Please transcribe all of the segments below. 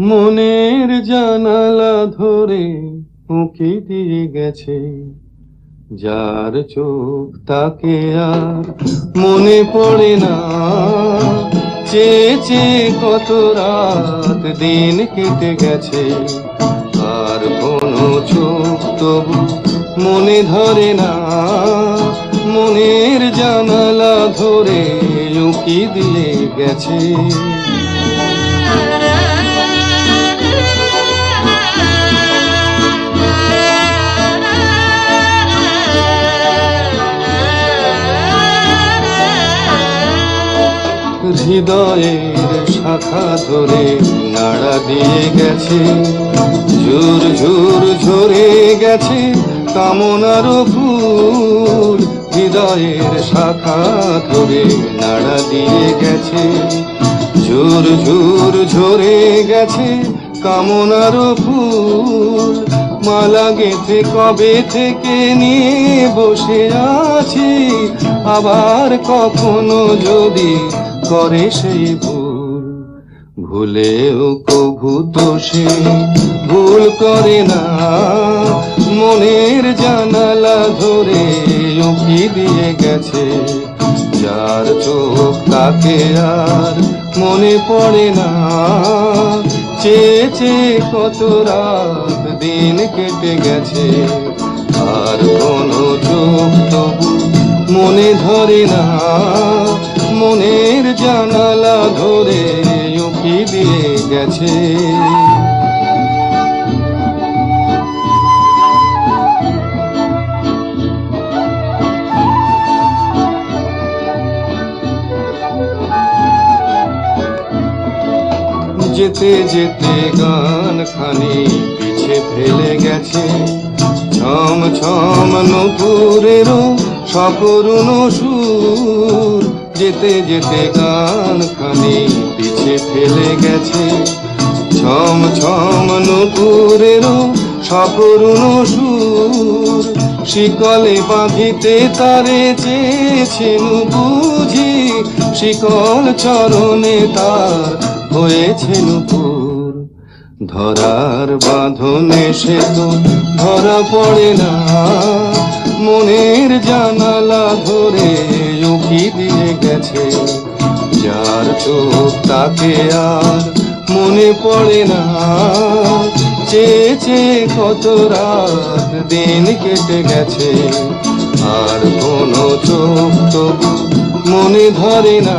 মনের জানালা ধরে উঁকি দিয়ে গেছে, যার চোখ তাকে আর মনে পড়ে না। চেয়ে চেয়ে কত রাত দিন কেটে গেছে, আর কোনো চোখ তবু মনে ধরে না। মনের জানালা ধরে উঁকি দিয়ে গেছে। হৃদয়ের শাখা ধরে নাড়া দিয়ে গেছে, ঝুর ঝুর ঝরে গেছে কামনার ফুল। হৃদয়ের শাখা ধরে নাড়া দিয়ে গেছে, ঝুর ঝুর ঝরে গেছে কামনার ফুল। মালা গেঁথে কবে থেকে নিয়ে বসে আছি, আবার কখনো যদি করে সেই ভুল। ভুলেও কভু তো সে ভুল করে না, মনের জানালা ধরে উঁকি দিয়ে গেছে। যার চোখ তাকে আর মনে পড়ে না। চেয়ে চেয়ে কত রাত দিন কেটে গেছে, আর কোনো চোখ তবু মনে ধরে না। মনের জানালা ধরে উঁকি দিয়ে গেছে। যেতে যেতে গান খানি পিছে ফেলে গেছে, ছম ছম নূপুরেরও সকরুণ সুর। যেতে যেতে গান খানি পিছে ফেলে গেছে, ছম ছম নূপুরেরও সকরুণ সুর। শিকলে বাঁধিতে তারে চেয়েছেন বুঝি, শিকল চরণে তার হয়েছে নূপুর। ধরার বাঁধনে সে তো ধরা পড়ে না, মনের জানালা ধরে উঁকি দিয়ে গেছে। যার চোখ তাকে আর মনে পড়ে না। চেয়ে চেয়ে কত রাত দিন কেটে গেছে, আর কোনো চোখ তবু মনে ধরে না।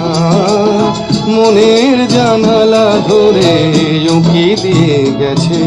মনের জানালা ধরে উঁকি দিয়ে গেছে।